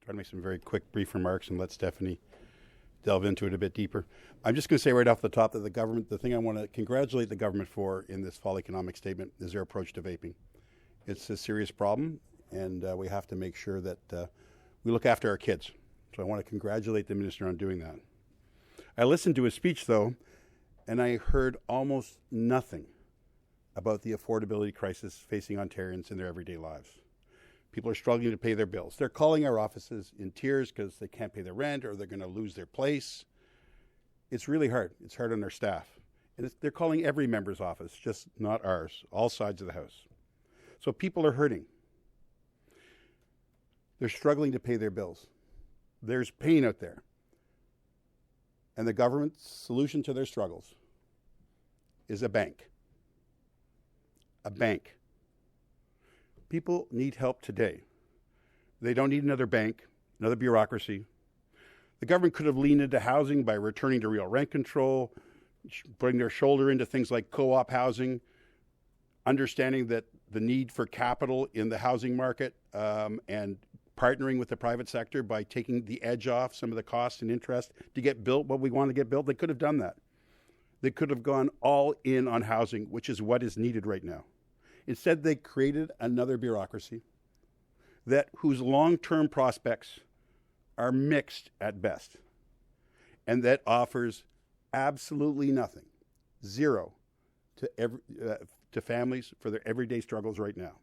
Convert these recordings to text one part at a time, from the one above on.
try to make some very quick, brief remarks and let Stephanie delve into it a bit deeper. I'm just going to say right off the top that the thing I want to congratulate the government for in this fall economic statement is their approach to vaping. It's a serious problem, and we have to make sure that we look after our kids. So I want to congratulate the minister on doing that. I listened to his speech, though, and I heard almost nothing about the affordability crisis facing Ontarians in their everyday lives. People are struggling to pay their bills. They're calling our offices in tears because they can't pay their rent or they're going to lose their place. It's really hard. It's hard on our staff. And they're calling every member's office, just not ours, all sides of the house. So people are hurting. They're struggling to pay their bills. There's pain out there. And the government's solution to their struggles is a bank. A bank. People need help today. They don't need another bank, another bureaucracy. The government could have leaned into housing by returning to real rent control, putting their shoulder into things like co-op housing, understanding that the need for capital in the housing market, and partnering with the private sector by taking the edge off some of the cost and interest to get built what we want to get built. They could have done that. They could have gone all in on housing, which is what is needed right now. Instead, they created another bureaucracy whose long-term prospects are mixed at best, and that offers absolutely nothing, zero, to families for their everyday struggles right now.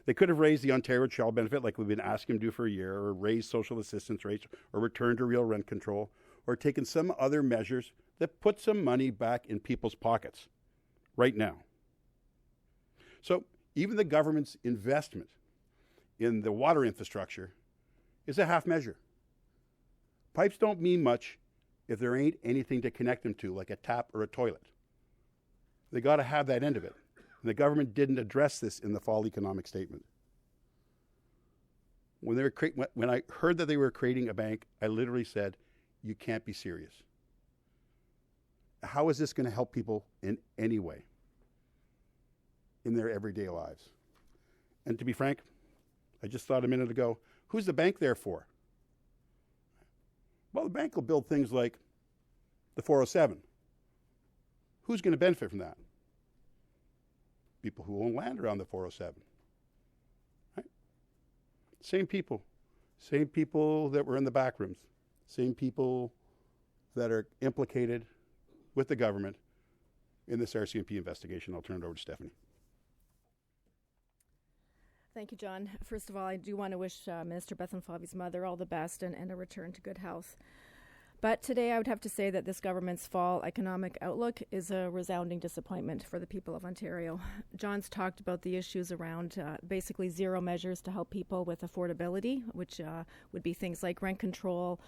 They could have raised the Ontario Child Benefit like we've been asking them to do for a year, or raised social assistance rates, or returned to real rent control, or taken some other measures that put some money back in people's pockets right now. So even the government's investment in the water infrastructure is a half measure. Pipes don't mean much if there ain't anything to connect them to, like a tap or a toilet. They got to have that end of it. And the government didn't address this in the fall economic statement. When I heard that they were creating a bank, I literally said, you can't be serious. How is this going to help people in any way in their everyday lives? And to be frank, I just thought a minute ago, who's the bank there for? Well, the bank will build things like the 407. Who's going to benefit from that? People who own land around the 407. Right? Same people that were in the back rooms, same people that are implicated with the government in this RCMP investigation. I'll turn it over to Stephanie. Thank you, John. First of all, I do want to wish Minister Bethlenfalvy's mother all the best and a return to good health. But today I would have to say that this government's fall economic outlook is a resounding disappointment for the people of Ontario. John's talked about the issues around basically zero measures to help people with affordability, which would be things like rent control,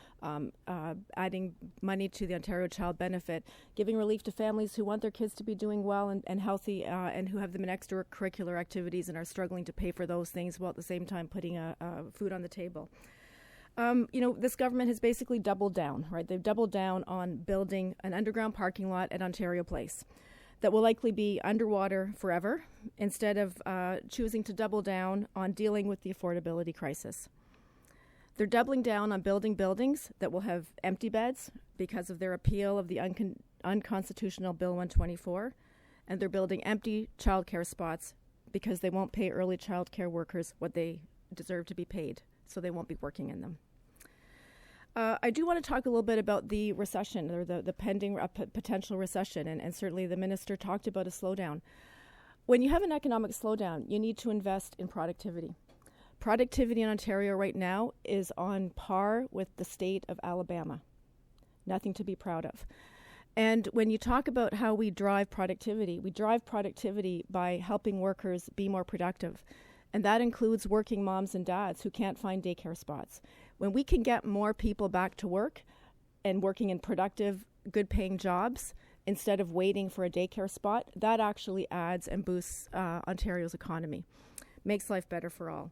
adding money to the Ontario Child Benefit, giving relief to families who want their kids to be doing well and healthy and who have them in extracurricular activities and are struggling to pay for those things while at the same time putting food on the table. This government has basically doubled down, right? They've doubled down on building an underground parking lot at Ontario Place that will likely be underwater forever instead of choosing to double down on dealing with the affordability crisis. They're doubling down on building buildings that will have empty beds because of their appeal of the unconstitutional Bill 124, and they're building empty childcare spots because they won't pay early childcare workers what they deserve to be paid, so they won't be working in them. I do want to talk a little bit about the recession or the pending potential recession, and certainly the minister talked about a slowdown. When you have an economic slowdown, you need to invest in productivity. Productivity in Ontario right now is on par with the state of Alabama. Nothing to be proud of. And when you talk about how we drive productivity by helping workers be more productive. And that includes working moms and dads who can't find daycare spots. When we can get more people back to work and working in productive, good-paying jobs instead of waiting for a daycare spot, that actually adds and boosts Ontario's economy, makes life better for all.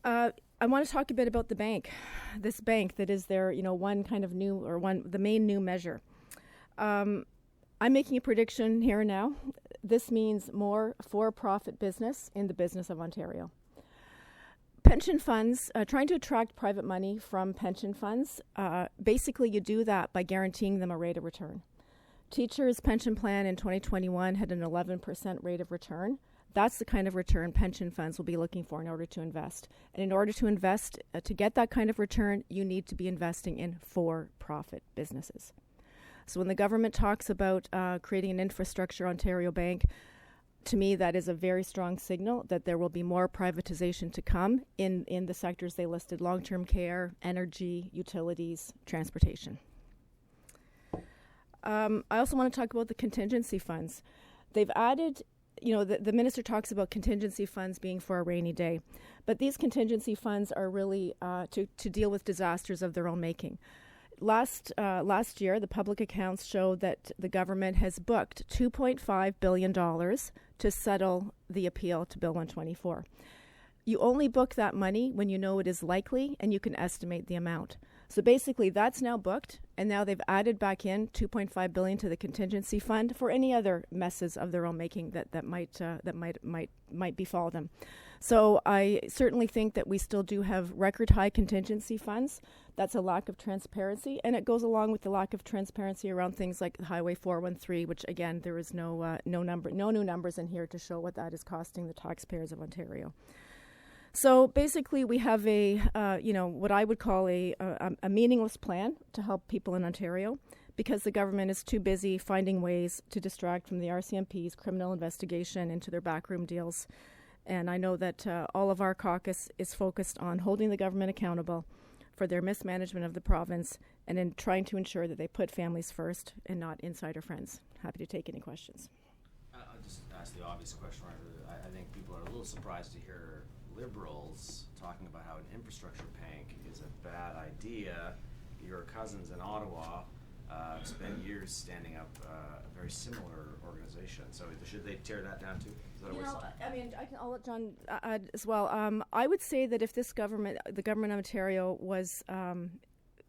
I want to talk a bit about the bank, this bank that is their, one kind of new, or the main new measure. I'm making a prediction here and now. This means more for-profit business in the business of Ontario. pension funds, trying to attract private money from pension funds, basically you do that by guaranteeing them a rate of return. Teachers' pension plan in 2021 had an 11% rate of return. That's the kind of return pension funds will be looking for in order to invest. And in order to invest, to get that kind of return, you need to be investing in for-profit businesses. So when the government talks about creating an infrastructure Ontario bank, to me that is a very strong signal that there will be more privatization to come in the sectors they listed: long-term care, energy, utilities, transportation. I also want to talk about the contingency funds. They've added, the minister talks about contingency funds being for a rainy day, but these contingency funds are really to deal with disasters of their own making. Last year, the public accounts show that the government has booked $2.5 billion to settle the appeal to Bill 124. You only book that money when you know it is likely and you can estimate the amount. So basically, that's now booked, and now they've added back in $2.5 billion to the contingency fund for any other messes of their own making that might befall them. So I certainly think that we still do have record high contingency funds. That's a lack of transparency, and it goes along with the lack of transparency around things like Highway 413, which again no new numbers in here to show what that is costing the taxpayers of Ontario. So basically, we have what I would call a meaningless plan to help people in Ontario, because the government is too busy finding ways to distract from the RCMP's criminal investigation into their backroom deals. And I know that all of our caucus is focused on holding the government accountable for their mismanagement of the province and in trying to ensure that they put families first and not insider friends. Happy to take any questions. I'll just ask the obvious question. I think people are a little surprised to hear Liberals talking about how an infrastructure bank is a bad idea. Your cousins in Ottawa spent years standing up a very similar organization. So should they tear that down too? I'll let John add as well. I would say that if the government of Ontario was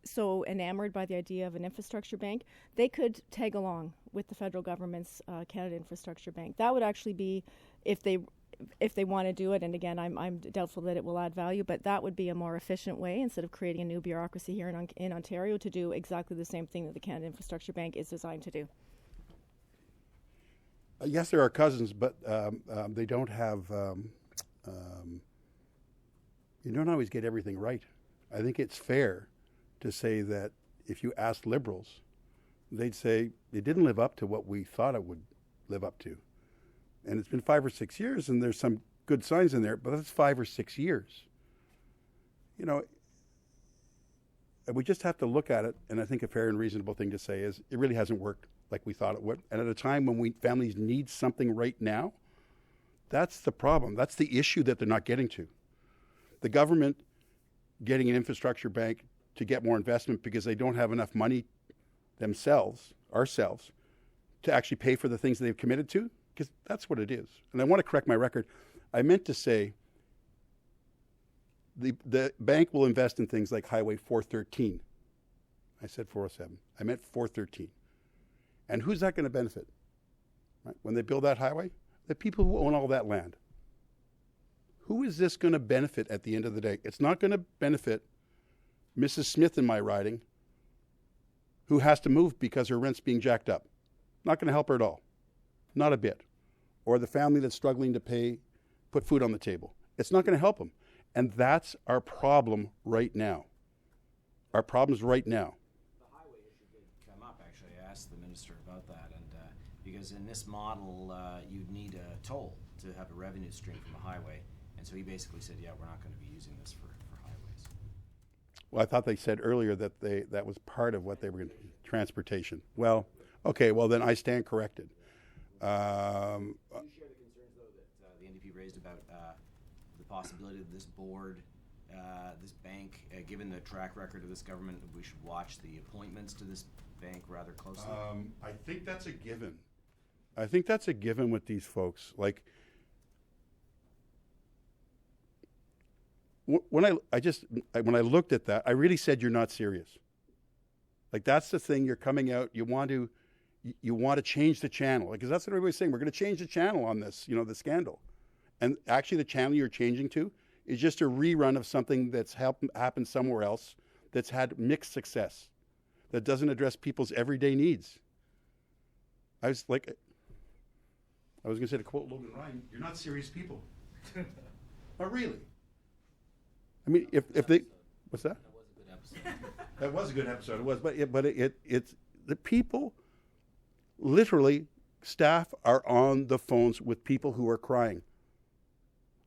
so enamored by the idea of an infrastructure bank, they could tag along with the federal government's Canada Infrastructure Bank. That would actually be, if they want to do it, and again, I'm doubtful that it will add value, but that would be a more efficient way, instead of creating a new bureaucracy here in Ontario, to do exactly the same thing that the Canada Infrastructure Bank is designed to do. Yes, there are cousins, but they don't have, you don't always get everything right. I think it's fair to say that if you ask Liberals, they'd say it didn't live up to what we thought it would live up to. And it's been 5 or 6 years, and there's some good signs in there, but that's 5 or 6 years. We just have to look at it, and I think a fair and reasonable thing to say is it really hasn't worked like we thought it would. And at a time when families need something right now, that's the problem. That's the issue that they're not getting to. The government getting an infrastructure bank to get more investment because they don't have enough money ourselves, to actually pay for the things they've committed to, because that's what it is. And I want to correct my record. I meant to say the bank will invest in things like Highway 413. I said 407. I meant 413. And who's that going to benefit? Right? When they build that highway? The people who own all that land. Who is this going to benefit at the end of the day? It's not going to benefit Mrs. Smith in my riding, who has to move because her rent's being jacked up. Not going to help her at all. Not a bit. Or the family that's struggling to put food on the table. It's not going to help them. And that's our problem right now. Our problem's right now. The minister about that, and because in this model you'd need a toll to have a revenue stream from a highway, and so he basically said, yeah, we're not going to be using this for highways. Well, I thought they said earlier that that was part of what they were going to do, transportation. Well, okay, well then I stand corrected. Do you share the concerns, though, that the NDP raised about the possibility of this board, this bank, given the track record of this government, we should watch the appointments to this bank rather closely? I think that's a given. I think that's a given with these folks. Like, when I looked at that, I really said, you're not serious. Like, that's the thing. You're coming out. You want to change the channel, because that's what everybody's saying. We're going to change the channel on this, the scandal. And actually, the channel you're changing to is just a rerun of something that's happened somewhere else that's had mixed success, that doesn't address people's everyday needs. I was going to say, to quote Logan Ryan, you're not serious people. Not really. I mean, if they, what's that? That was a good episode. That was a good episode. It was, but it's the people. Literally, staff are on the phones with people who are crying.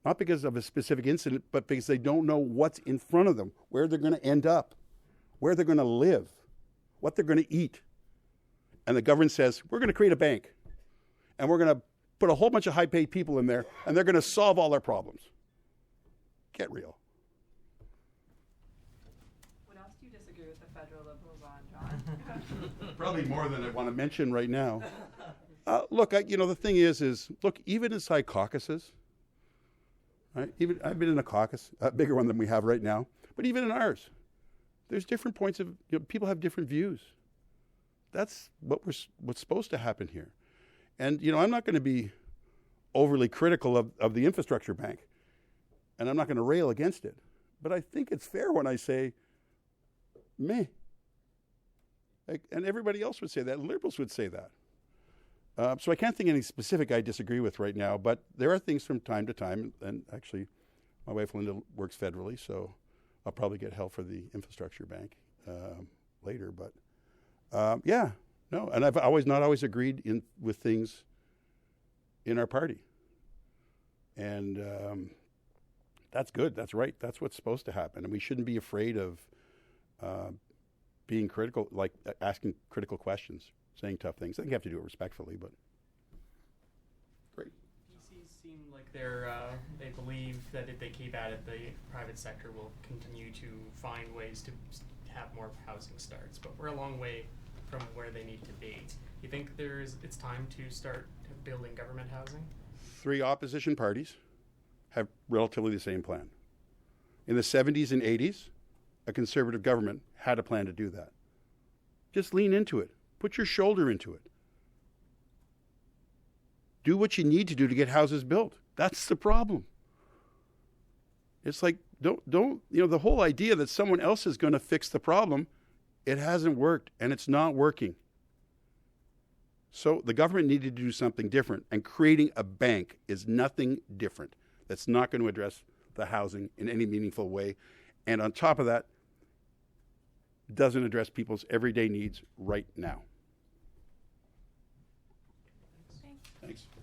Not because of a specific incident, but because they don't know what's in front of them, where they're going to end up, where they're going to live, what they're going to eat. And the government says, we're going to create a bank, and we're going to put a whole bunch of high-paid people in there, and they're going to solve all our problems. Get real. What else do you disagree with the federal Liberals on, John? Probably more than I want to mention right now. Look, the thing is, look, even inside caucuses, right? Even I've been in a caucus, a bigger one than we have right now, but even in ours, there's different points of, people have different views. That's what's supposed to happen here. And, I'm not going to be overly critical of the infrastructure bank, and I'm not going to rail against it. But I think it's fair when I say, meh. And everybody else would say that. Liberals would say that. So I can't think of any specific I disagree with right now, but there are things from time to time, and actually my wife Linda works federally, so I'll probably get help for the infrastructure bank later. But and I've not always agreed with things in our party. And that's good, that's right, that's what's supposed to happen. And we shouldn't be afraid of being critical, like asking critical questions, saying tough things. I think you have to do it respectfully, but great. PCs seem like they believe that if they keep at it, the private sector will continue to find ways to have more housing starts. But we're a long way from where they need to be. You think it's time to start building government housing? 3 opposition parties have relatively the same plan. In the 70s and 80s, a conservative government had a plan to do that. Just lean into it. Put your shoulder into it. Do what you need to do to get houses built. That's the problem. It's like, don't the whole idea that someone else is going to fix the problem, it hasn't worked, and it's not working. So the government needed to do something different, and creating a bank is nothing different. That's not going to address the housing in any meaningful way. And on top of that, doesn't address people's everyday needs right now. Thanks. Thanks.